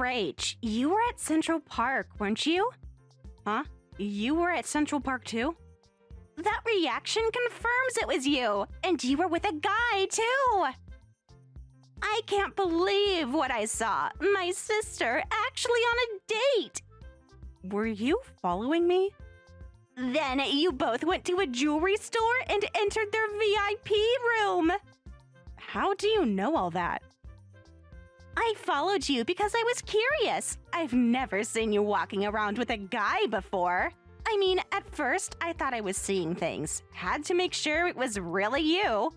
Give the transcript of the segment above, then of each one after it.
Rach, you were at Central Park, weren't you? Huh? You were at Central Park too? That reaction confirms it was you, and you were with a guy too! I can't believe what I saw. My sister actually on a date! Were you following me? Then you both went to a jewelry store and entered their VIP room! How do you know all that? I followed you because I was curious. I've never seen you walking around with a guy before. I mean, at first, I thought I was seeing things. Had to make sure it was really you.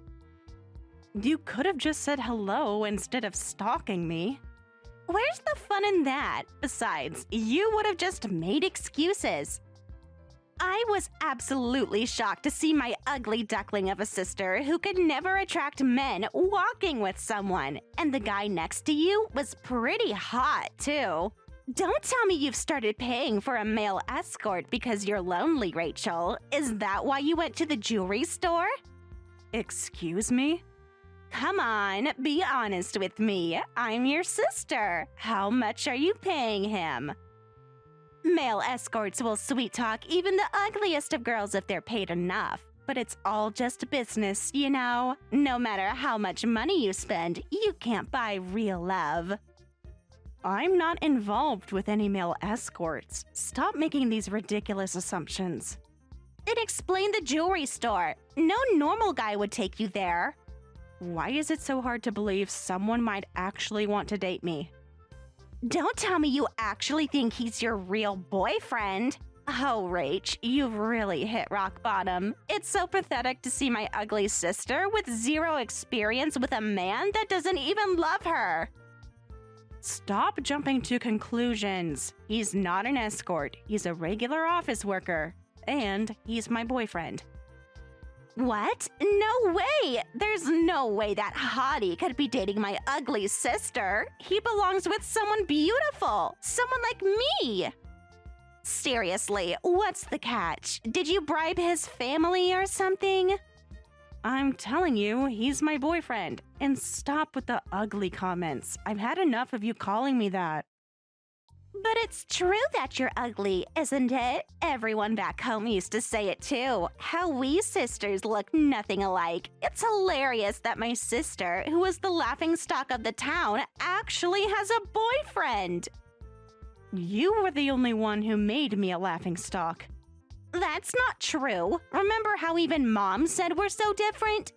You could have just said hello instead of stalking me. Where's the fun in that? Besides, you would have just made excuses. I was absolutely shocked to see my ugly duckling of a sister who could never attract men walking with someone. And the guy next to you was pretty hot, too. Don't tell me you've started paying for a male escort because you're lonely, Rachel. Is that why you went to the jewelry store? Excuse me? Come on, be honest with me. I'm your sister. How much are you paying him? Male escorts will sweet-talk even the ugliest of girls if they're paid enough. But it's all just business, you know? No matter how much money you spend, you can't buy real love. I'm not involved with any male escorts. Stop making these ridiculous assumptions. Then explain the jewelry store. No normal guy would take you there. Why is it so hard to believe someone might actually want to date me? Don't tell me you actually think he's your real boyfriend. Oh, Rach, you've really hit rock bottom. It's so pathetic to see my ugly sister with zero experience with a man that doesn't even love her. Stop jumping to conclusions. He's not an escort. He's a regular office worker. And he's my boyfriend. What? No way! There's no way that hottie could be dating my ugly sister. He belongs with someone beautiful. Someone like me. Seriously, what's the catch? Did you bribe his family or something? I'm telling you, he's my boyfriend. And stop with the ugly comments. I've had enough of you calling me that. But it's true that you're ugly, isn't it? Everyone back home used to say it too. How we sisters look nothing alike. It's hilarious that my sister, who was the laughingstock of the town, actually has a boyfriend. You were the only one who made me a laughingstock. That's not true. Remember how even Mom said we're so different?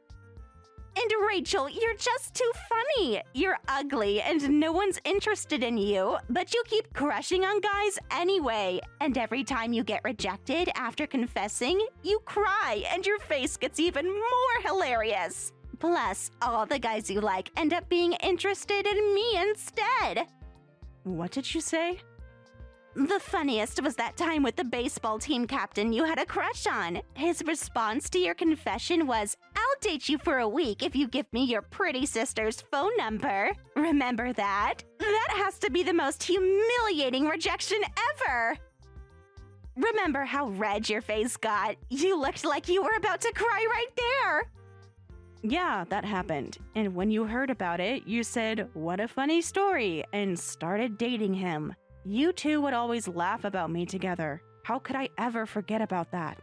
And Rachel, you're just too funny. You're ugly and no one's interested in you, but you keep crushing on guys anyway. And every time you get rejected after confessing, you cry and your face gets even more hilarious. Plus, all the guys you like end up being interested in me instead. What did you say? The funniest was that time with the baseball team captain you had a crush on. His response to your confession was, "I'll date you for a week if you give me your pretty sister's phone number." Remember that? That has to be the most humiliating rejection ever! Remember how red your face got? You looked like you were about to cry right there! Yeah, that happened. And when you heard about it, you said, "What a funny story," and started dating him. You two would always laugh about me together. How could I ever forget about that?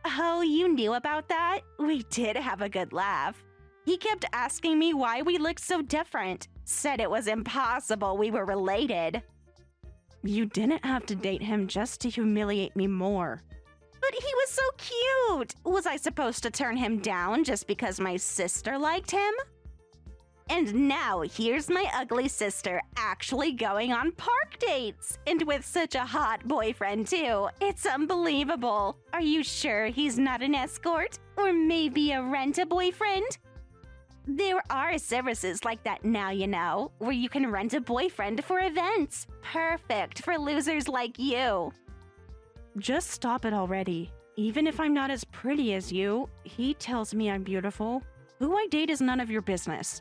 Oh, you knew about that? We did have a good laugh. He kept asking me why we looked so different. Said it was impossible we were related. You didn't have to date him just to humiliate me more. But he was so cute! Was I supposed to turn him down just because my sister liked him? And now, here's my ugly sister actually going on park dates! And with such a hot boyfriend, too. It's unbelievable. Are you sure he's not an escort? Or maybe a rent-a-boyfriend? There are services like that now, you know, where you can rent a boyfriend for events. Perfect for losers like you. Just stop it already. Even if I'm not as pretty as you, he tells me I'm beautiful. Who I date is none of your business.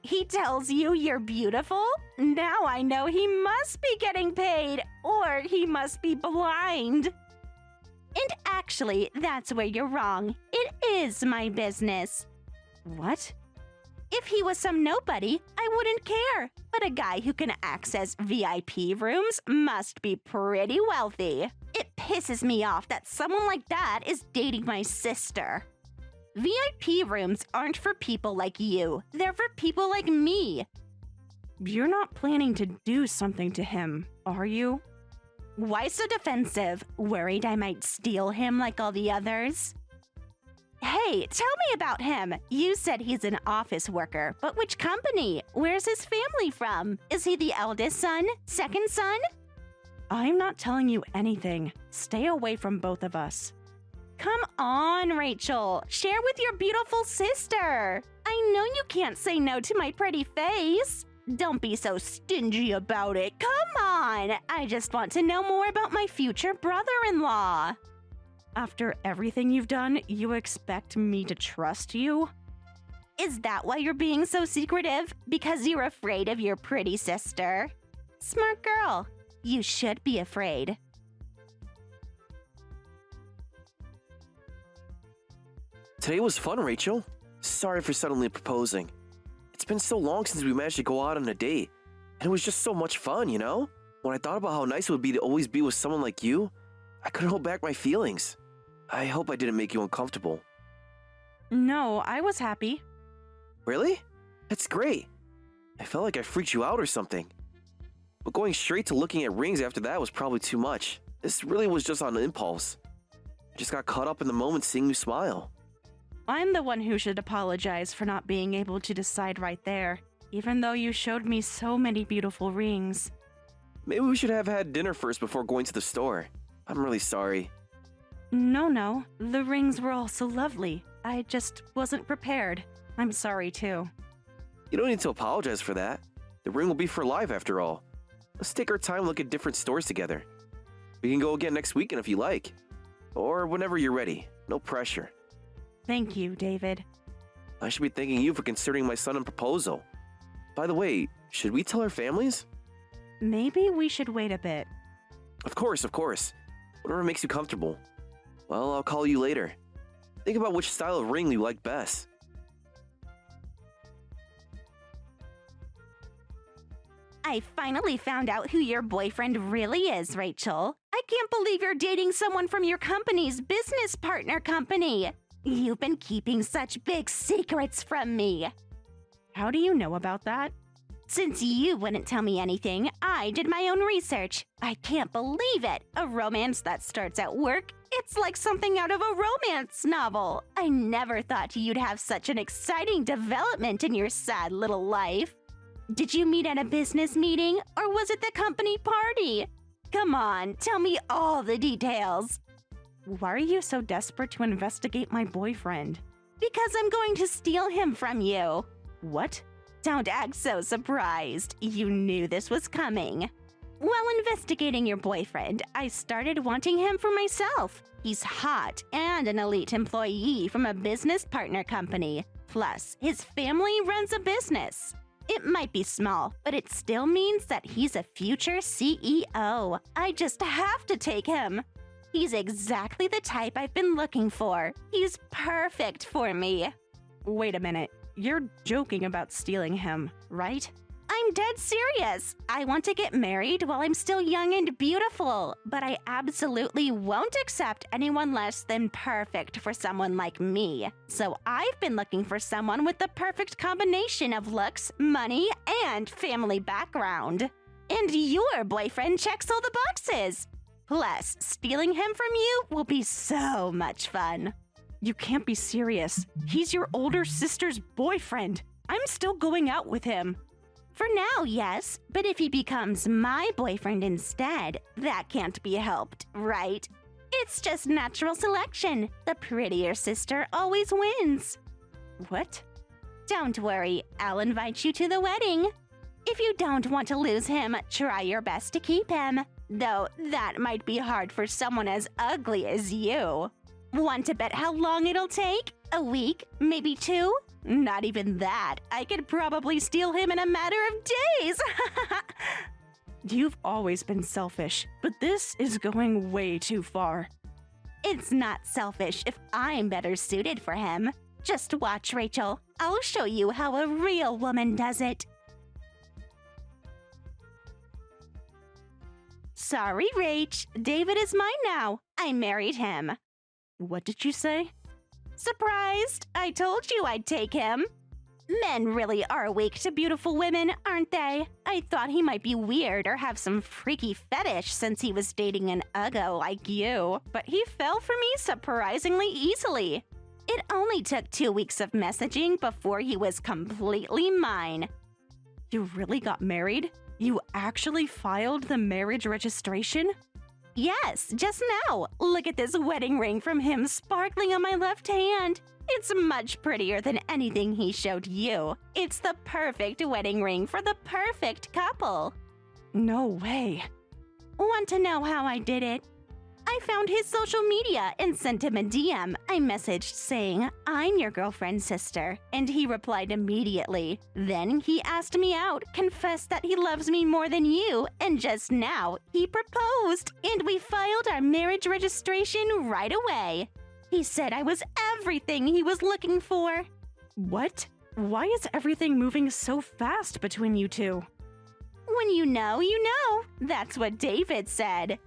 He tells you you're beautiful? Now I know he must be getting paid, or he must be blind. And actually, that's where you're wrong. It is my business. What? If he was some nobody, I wouldn't care. But a guy who can access VIP rooms must be pretty wealthy. It pisses me off that someone like that is dating my sister. VIP rooms aren't for people like you. They're for people like me. You're not planning to do something to him, are you? Why so defensive? Worried I might steal him like all the others? Hey, tell me about him. You said he's an office worker, but which company? Where's his family from? Is he the eldest son? Second son? I'm not telling you anything. Stay away from both of us. Come on, Rachel. Share with your beautiful sister. I know you can't say no to my pretty face. Don't be so stingy about it. Come on. I just want to know more about my future brother-in-law. After everything you've done, you expect me to trust you? Is that why you're being so secretive? Because you're afraid of your pretty sister? Smart girl. You should be afraid. Today was fun, Rachel. Sorry for suddenly proposing. It's been so long since we managed to go out on a date, and it was just so much fun, you know? When I thought about how nice it would be to always be with someone like you, I couldn't hold back my feelings. I hope I didn't make you uncomfortable. No, I was happy. Really? That's great. I felt like I freaked you out or something. But going straight to looking at rings after that was probably too much. This really was just on impulse. I just got caught up in the moment seeing you smile. I'm the one who should apologize for not being able to decide right there, even though you showed me so many beautiful rings. Maybe we should have had dinner first before going to the store. I'm really sorry. No. The rings were all so lovely. I just wasn't prepared. I'm sorry, too. You don't need to apologize for that. The ring will be for life after all. Let's take our time and look at different stores together. We can go again next weekend if you like. Or whenever you're ready. No pressure. Thank you, David. I should be thanking you for considering my sudden proposal. By the way, should we tell our families? Maybe we should wait a bit. Of course. Whatever makes you comfortable. Well, I'll call you later. Think about which style of ring you like best. I finally found out who your boyfriend really is, Rachel. I can't believe you're dating someone from your company's business partner company. You've been keeping such big secrets from me. How do you know about that? Since you wouldn't tell me anything, I did my own research. I can't believe it. A romance that starts at work? It's like something out of a romance novel. I never thought you'd have such an exciting development in your sad little life. Did you meet at a business meeting, or was it the company party? Come on, tell me all the details. Why are you so desperate to investigate my boyfriend? Because I'm going to steal him from you. What? Don't act so surprised. You knew this was coming. While investigating your boyfriend, I started wanting him for myself. He's hot and an elite employee from a business partner company. Plus, his family runs a business. It might be small, but it still means that he's a future CEO. I just have to take him. He's exactly the type I've been looking for. He's perfect for me. Wait a minute. You're joking about stealing him, right? I'm dead serious. I want to get married while I'm still young and beautiful, but I absolutely won't accept anyone less than perfect for someone like me. So I've been looking for someone with the perfect combination of looks, money, and family background. And your boyfriend checks all the boxes. Plus, stealing him from you will be so much fun. You can't be serious. He's your older sister's boyfriend. I'm still going out with him. For now, yes, but if he becomes my boyfriend instead, that can't be helped, right? It's just natural selection. The prettier sister always wins. What? Don't worry, I'll invite you to the wedding. If you don't want to lose him, try your best to keep him. Though that might be hard for someone as ugly as you. Want to bet how long it'll take? A week? Maybe 2? Not even that. I could probably steal him in a matter of days. You've always been selfish, but this is going way too far. It's not selfish if I'm better suited for him. Just watch, Rachel. I'll show you how a real woman does it. Sorry, Rach. David is mine now. I married him. What did you say? Surprised. I told you I'd take him. Men really are weak to beautiful women, aren't they? I thought he might be weird or have some freaky fetish since he was dating an uggo like you, but he fell for me surprisingly easily. It only took 2 weeks of messaging before he was completely mine. You really got married? You actually filed the marriage registration? Yes, just now. Look at this wedding ring from him sparkling on my left hand. It's much prettier than anything he showed you. It's the perfect wedding ring for the perfect couple. No way. Want to know how I did it? I found his social media and sent him a DM. I messaged saying, "I'm your girlfriend's sister," and he replied immediately. Then he asked me out, confessed that he loves me more than you, and just now he proposed, and we filed our marriage registration right away. He said I was everything he was looking for. What? Why is everything moving so fast between you two? When you know, you know. That's what David said.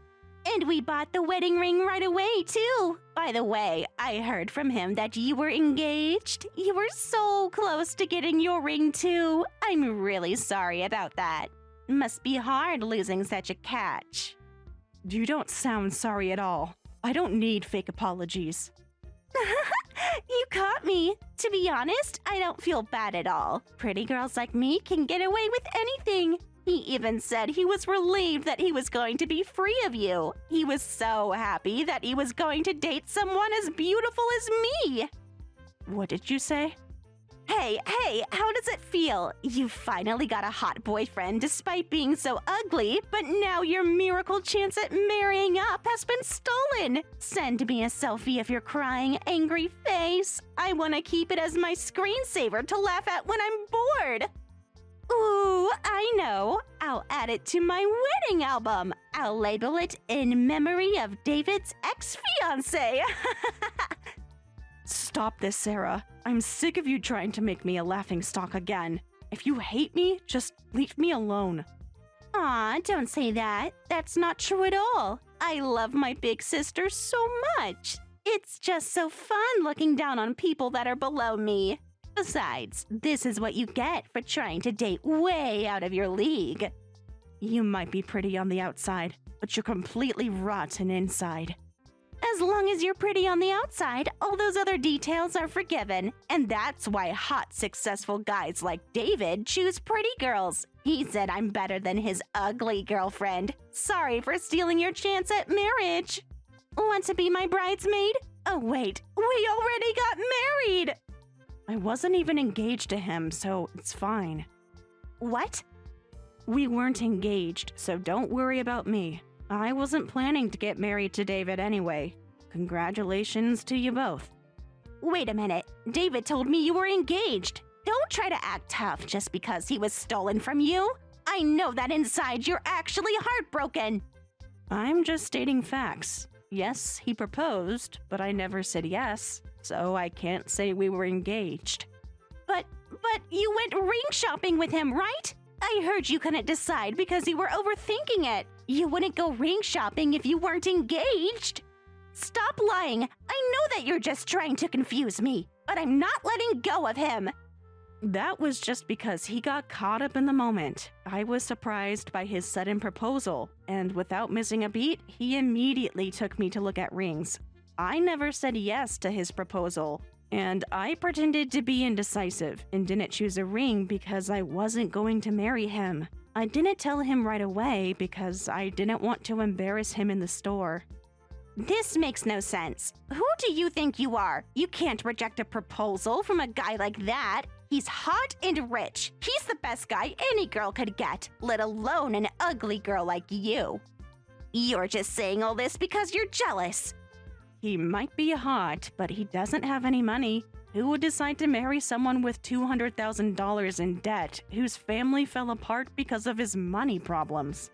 And we bought the wedding ring right away, too. By the way, I heard from him that you were engaged. You were so close to getting your ring, too. I'm really sorry about that. Must be hard losing such a catch. You don't sound sorry at all. I don't need fake apologies. You caught me. To be honest, I don't feel bad at all. Pretty girls like me can get away with anything. He even said he was relieved that he was going to be free of you. He was so happy that he was going to date someone as beautiful as me. What did you say? Hey, how does it feel? You finally got a hot boyfriend despite being so ugly, but now your miracle chance at marrying up has been stolen. Send me a selfie of your crying, angry face. I want to keep it as my screensaver to laugh at when I'm bored. Ooh, I know. I'll add it to my wedding album. I'll label it "In Memory of David's Ex-Fiancé." Stop this, Sarah. I'm sick of you trying to make me a laughingstock again. If you hate me, just leave me alone. Aw, don't say that. That's not true at all. I love my big sister so much. It's just so fun looking down on people that are below me. Besides, this is what you get for trying to date way out of your league. You might be pretty on the outside, but you're completely rotten inside. As long as you're pretty on the outside, all those other details are forgiven. And that's why hot, successful guys like David choose pretty girls. He said I'm better than his ugly girlfriend. Sorry for stealing your chance at marriage. Want to be my bridesmaid? Oh wait, we already got married! I wasn't even engaged to him, so it's fine. What? We weren't engaged, so don't worry about me. I wasn't planning to get married to David anyway. Congratulations to you both. Wait a minute. David told me you were engaged. Don't try to act tough just because he was stolen from you. I know that inside you're actually heartbroken. I'm just stating facts. Yes, he proposed, but I never said yes, so I can't say we were engaged. But you went ring shopping with him, right? I heard you couldn't decide because you were overthinking it. You wouldn't go ring shopping if you weren't engaged. Stop lying. I know that you're just trying to confuse me, but I'm not letting go of him. That was just because he got caught up in the moment. I was surprised by his sudden proposal, and without missing a beat, he immediately took me to look at rings. I never said yes to his proposal, and I pretended to be indecisive and didn't choose a ring because I wasn't going to marry him. I didn't tell him right away because I didn't want to embarrass him in the store. This makes no sense. Who do you think you are? You can't reject a proposal from a guy like that. He's hot and rich. He's the best guy any girl could get, let alone an ugly girl like you. You're just saying all this because you're jealous. He might be hot, but he doesn't have any money. Who would decide to marry someone with $200,000 in debt, whose family fell apart because of his money problems?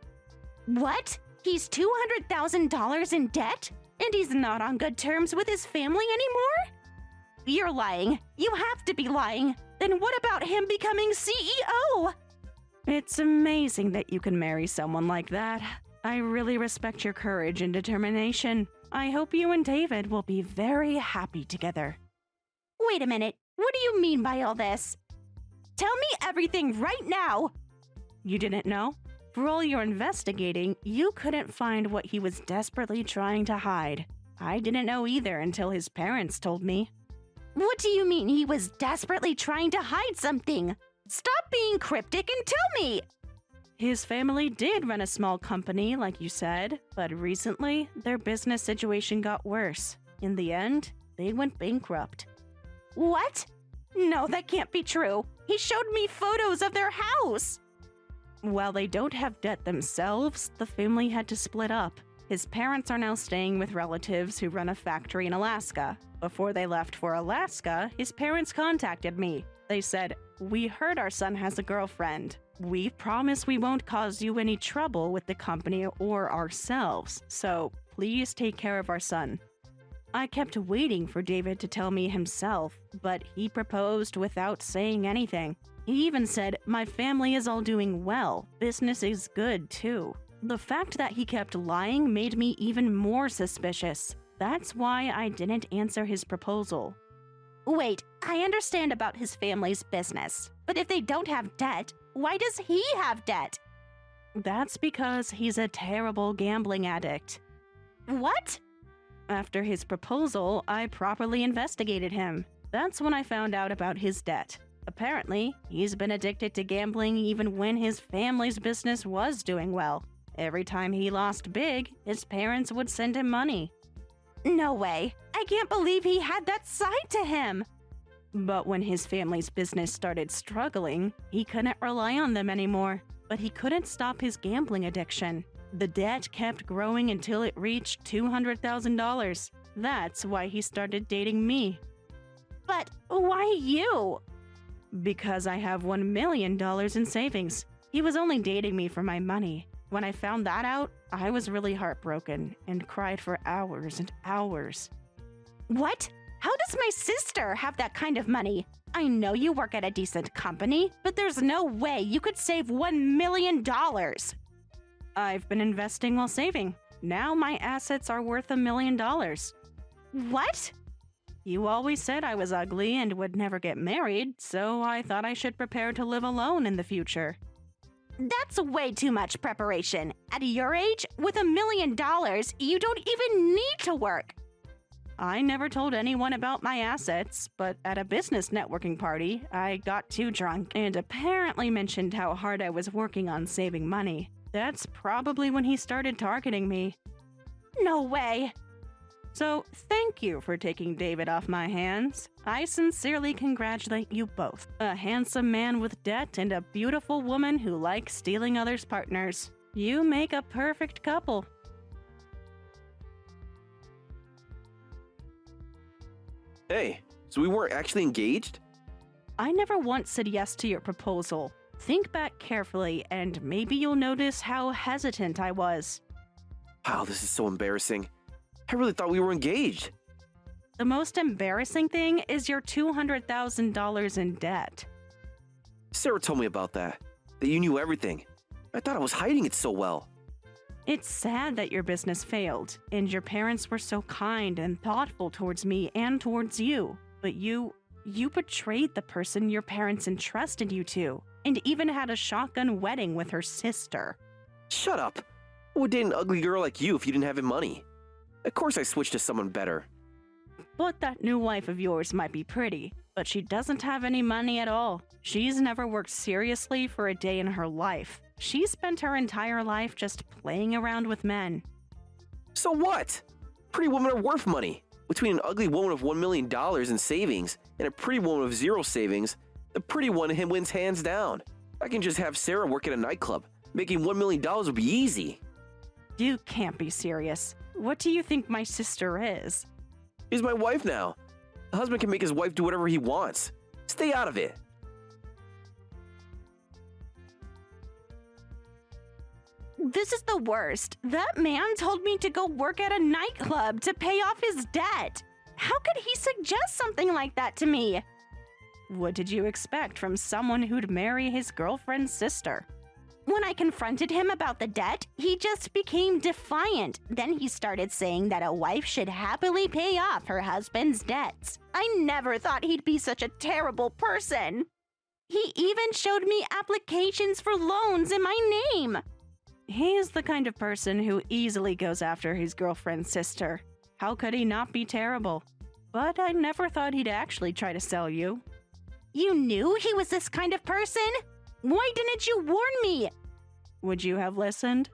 What? He's $200,000 in debt? And he's not on good terms with his family anymore? You're lying. You have to be lying. Then what about him becoming CEO? It's amazing that you can marry someone like that. I really respect your courage and determination. I hope you and David will be very happy together. Wait a minute. What do you mean by all this? Tell me everything right now. You didn't know? For all your investigating, you couldn't find what he was desperately trying to hide. I didn't know either until his parents told me. What do you mean he was desperately trying to hide something? Stop being cryptic and tell me! His family did run a small company, like you said, but recently, their business situation got worse. In the end, they went bankrupt. What? No, that can't be true. He showed me photos of their house. While they don't have debt themselves, the family had to split up. His parents are now staying with relatives who run a factory in Alaska. Before they left for Alaska, his parents contacted me. They said, "We heard our son has a girlfriend. We promise we won't cause you any trouble with the company or ourselves, so please take care of our son." I kept waiting for David to tell me himself, but he proposed without saying anything. He even said, "My family is all doing well. Business is good, too." The fact that he kept lying made me even more suspicious. That's why I didn't answer his proposal. Wait, I understand about his family's business, but if they don't have debt, why does he have debt? That's because he's a terrible gambling addict. What? After his proposal, I properly investigated him. That's when I found out about his debt. Apparently, he's been addicted to gambling even when his family's business was doing well. Every time he lost big, his parents would send him money. No way. I can't believe he had that side to him. But when his family's business started struggling, he couldn't rely on them anymore. But he couldn't stop his gambling addiction. The debt kept growing until it reached $200,000. That's why he started dating me. But why you? Because I have $1 million in savings. He was only dating me for my money. When I found that out, I was really heartbroken and cried for hours and hours. What? How does my sister have that kind of money? I know you work at a decent company, but there's no way you could save $1 million. I've been investing while saving. Now my assets are worth $1 million. What? You always said I was ugly and would never get married, so I thought I should prepare to live alone in the future. That's way too much preparation. At your age, with $1 million, you don't even need to work. I never told anyone about my assets, but at a business networking party, I got too drunk and apparently mentioned how hard I was working on saving money. That's probably when he started targeting me. No way. So, thank you for taking David off my hands. I sincerely congratulate you both. A handsome man with debt and a beautiful woman who likes stealing others' partners. You make a perfect couple. Hey, so we weren't actually engaged? I never once said yes to your proposal. Think back carefully, and maybe you'll notice how hesitant I was. Wow, this is so embarrassing. I really thought we were engaged. The most embarrassing thing is your $200,000 in debt. Sarah told me about that you knew everything. I thought I was hiding it so well. It's sad that your business failed, and your parents were so kind and thoughtful towards me and towards you. But you betrayed the person your parents entrusted you to, and even had a shotgun wedding with her sister. Shut up. I would date an ugly girl like you if you didn't have any money. Of course I switched to someone better. But that new wife of yours might be pretty, but she doesn't have any money at all. She's never worked seriously for a day in her life. She spent her entire life just playing around with men. So what? Pretty women are worth money. Between an ugly woman of $1 million in savings and a pretty woman of zero savings, the pretty one wins hands down. I can just have Sarah work at a nightclub. Making $1 million would be easy. You can't be serious. What do you think my sister is? She's my wife now. A husband can make his wife do whatever he wants. Stay out of it. This is the worst. That man told me to go work at a nightclub to pay off his debt. How could he suggest something like that to me? What did you expect from someone who'd marry his girlfriend's sister? When I confronted him about the debt, he just became defiant. Then he started saying that a wife should happily pay off her husband's debts. I never thought he'd be such a terrible person. He even showed me applications for loans in my name. He's the kind of person who easily goes after his girlfriend's sister. How could he not be terrible? But I never thought he'd actually try to sell you. You knew he was this kind of person? Why didn't you warn me? Would you have listened?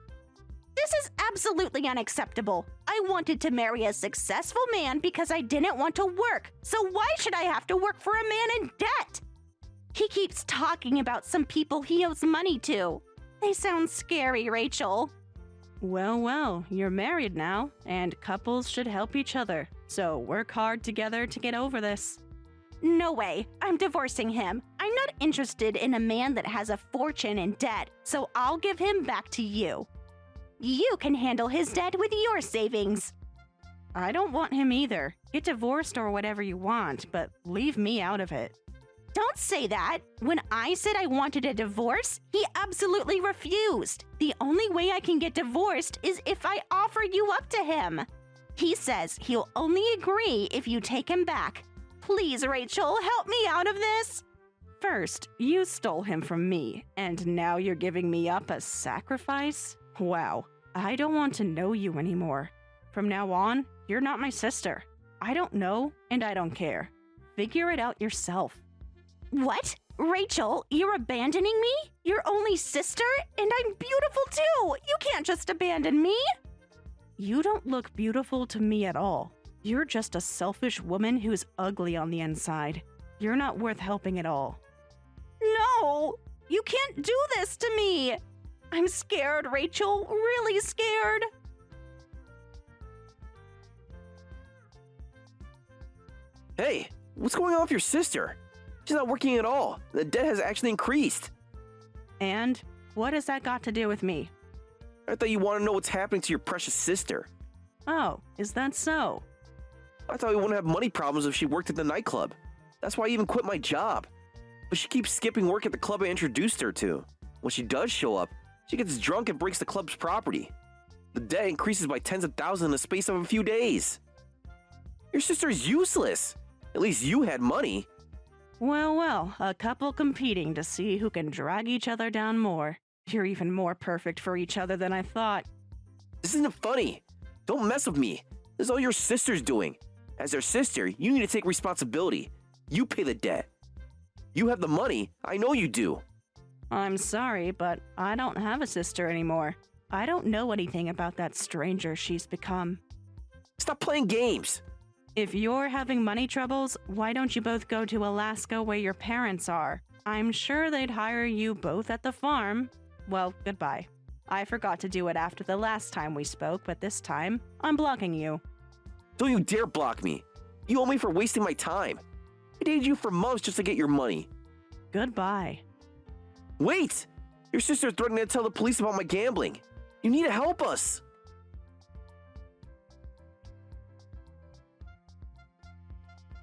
This is absolutely unacceptable. I wanted to marry a successful man because I didn't want to work. So why should I have to work for a man in debt? He keeps talking about some people he owes money to. They sound scary, Rachel. Well, you're married now, and couples should help each other. So work hard together to get over this. No way. I'm divorcing him. I'm not interested in a man that has a fortune in debt, so I'll give him back to you. You can handle his debt with your savings. I don't want him either. Get divorced or whatever you want, but leave me out of it. Don't say that. When I said I wanted a divorce, he absolutely refused. The only way I can get divorced is if I offer you up to him. He says he'll only agree if you take him back. Please, Rachel, help me out of this. First, you stole him from me, and now you're giving me up as sacrifice? Wow, I don't want to know you anymore. From now on, you're not my sister. I don't know, and I don't care. Figure it out yourself. What? Rachel, you're abandoning me? Your only sister? And I'm beautiful too! You can't just abandon me! You don't look beautiful to me at all. You're just a selfish woman who's ugly on the inside. You're not worth helping at all. No! You can't do this to me! I'm scared, Rachel. Really scared. Hey, what's going on with your sister? She's not working at all. The debt has actually increased. And what has that got to do with me? I thought you wanted to know what's happening to your precious sister. Oh, is that so? I thought we wouldn't have money problems if she worked at the nightclub. That's why I even quit my job. But she keeps skipping work at the club I introduced her to. When she does show up, she gets drunk and breaks the club's property. The debt increases by tens of thousands in the space of a few days. Your sister is useless. At least you had money. Well, a couple competing to see who can drag each other down more. You're even more perfect for each other than I thought. This isn't funny. Don't mess with me. This is all your sister's doing. As their sister, you need to take responsibility. You pay the debt. You have the money. I know you do. I'm sorry, but I don't have a sister anymore. I don't know anything about that stranger she's become. Stop playing games. If you're having money troubles, why don't you both go to Alaska where your parents are? I'm sure they'd hire you both at the farm. Well, goodbye. I forgot to do it after the last time we spoke, but this time, I'm blocking you. Don't you dare block me. You owe me for wasting my time. I dated you for months just to get your money. Goodbye. Wait! Your sister threatened to tell the police about my gambling. You need to help us.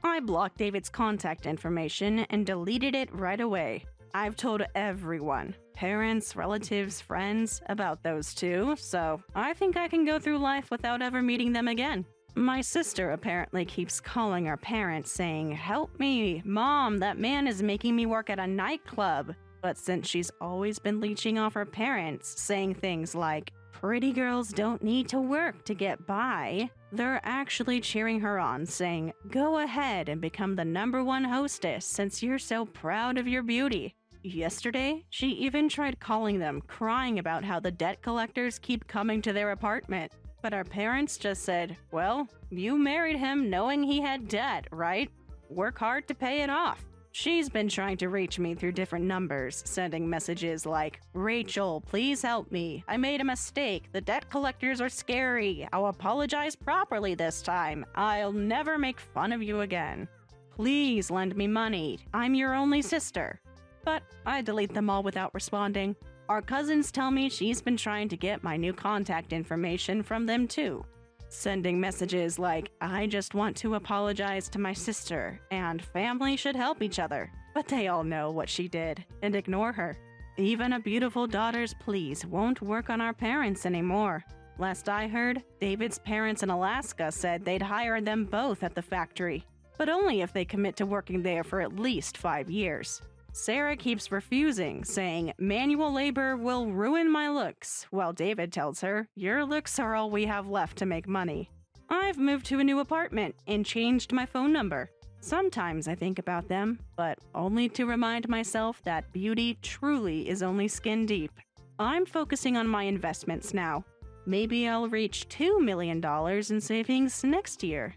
I blocked David's contact information and deleted it right away. I've told everyone, parents, relatives, friends, about those two, so I think I can go through life without ever meeting them again. My sister apparently keeps calling our parents saying, "Help me, Mom, that man is making me work at a nightclub." But since she's always been leeching off her parents, saying things like, "Pretty girls don't need to work to get by," they're actually cheering her on, saying, "Go ahead and become the #1 hostess since you're so proud of your beauty." Yesterday, she even tried calling them, crying about how the debt collectors keep coming to their apartment. But our parents just said, "Well, you married him knowing he had debt, right? Work hard to pay it off." She's been trying to reach me through different numbers, sending messages like, "Rachel, please help me. I made a mistake. The debt collectors are scary. I'll apologize properly this time. I'll never make fun of you again. Please lend me money. I'm your only sister." But I delete them all without responding. Our cousins tell me she's been trying to get my new contact information from them too. sending messages like, "I just want to apologize to my sister," and "family should help each other." But they all know what she did and ignore her. Even a beautiful daughter's pleas won't work on our parents anymore. Last I heard, David's parents in Alaska said they'd hire them both at the factory, but only if they commit to working there for at least 5 years. Sarah keeps refusing, saying manual labor will ruin my looks, while David tells her, "Your looks are all we have left to make money." I've moved to a new apartment and changed my phone number. Sometimes I think about them, but only to remind myself that beauty truly is only skin deep. I'm focusing on my investments now. Maybe I'll reach $2 million in savings next year.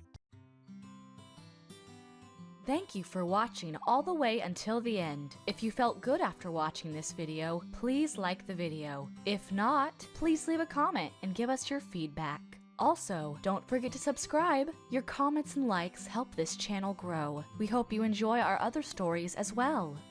Thank you for watching all the way until the end. If you felt good after watching this video, please like the video. If not, please leave a comment and give us your feedback. Also, don't forget to subscribe. Your comments and likes help this channel grow. We hope you enjoy our other stories as well.